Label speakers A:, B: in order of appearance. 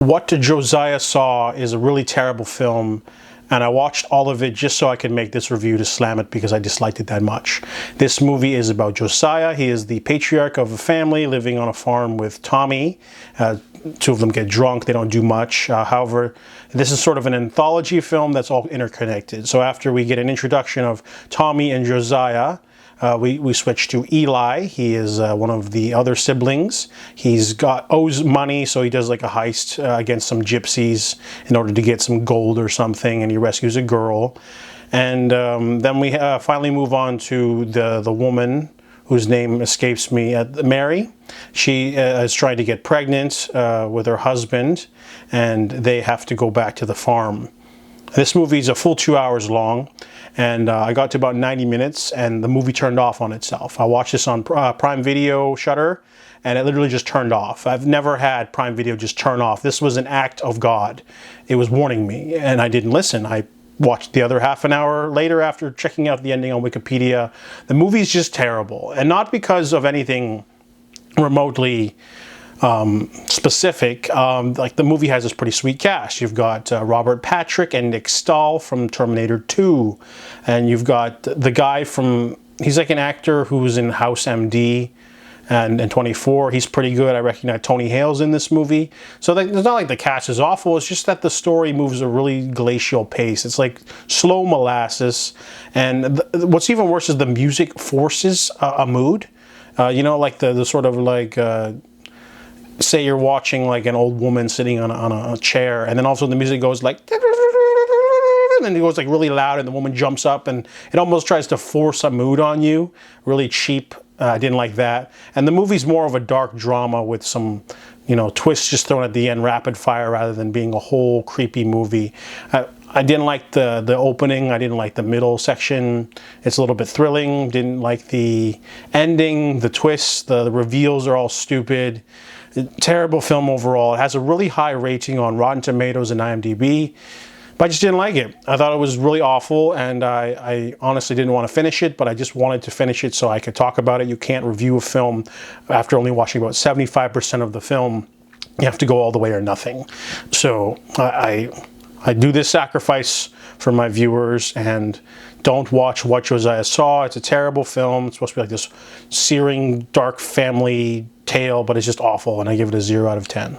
A: What Josiah Saw is a really terrible film, and I watched all of it just so I could make this review to slam it because I disliked it that much. This movie is about Josiah. He is the patriarch of a family living on a farm with Tommy. Two of them get drunk, they don't do much. However, this is sort of an anthology film that's all interconnected. So after we get an introduction of Tommy and Josiah, we switch to Eli. He is one of the other siblings. He's owes money, so he does like a heist against some gypsies in order to get some gold or something, and he rescues a girl. And then we finally move on to the woman whose name escapes me, Mary. She is trying to get pregnant with her husband, and they have to go back to the farm. This movie is a full 2 hours long, and I got to about 90 minutes and the movie turned off on itself. I watched this on Prime Video Shutter, and it literally just turned off. I've never had Prime Video just turn off. This was an act of God. It was warning me, and I didn't listen. I watched the other half an hour later after checking out the ending on Wikipedia. The movie's just terrible, and not because of anything remotely specific. Like, the movie has this pretty sweet cast. You've got Robert Patrick and Nick Stahl from Terminator 2, and you've got the guy from, he's like an actor who's in House MD and 24. He's pretty good. I recognize Tony Hale's in this movie. So it's not like the cast is awful, it's just that the story moves at a really glacial pace. It's like slow molasses, and what's even worse is the music forces a mood. You know, like the sort of like say you're watching like an old woman sitting on a chair, and then all of a sudden the music goes like, and then it goes like really loud, and the woman jumps up, and it almost tries to force a mood on you. Really cheap. I didn't like that. And the movie's more of a dark drama with some, you know, twists just thrown at the end, rapid fire, rather than being a whole creepy movie. I didn't like the opening. I didn't like the middle section. It's a little bit thrilling. Didn't like the ending, the twists, the reveals are all stupid. Terrible film overall. It has a really high rating on Rotten Tomatoes and IMDb, but I just didn't like it. I thought it was really awful, and I honestly didn't want to finish it, but I just wanted to finish it so I could talk about it. You can't review a film after only watching about 75% of the film. You have to go all the way or nothing. So I do this sacrifice for my viewers, and don't watch What Josiah Saw. It's a terrible film. It's supposed to be like this searing, dark family tale, but it's just awful, and I give it a 0 out of 10.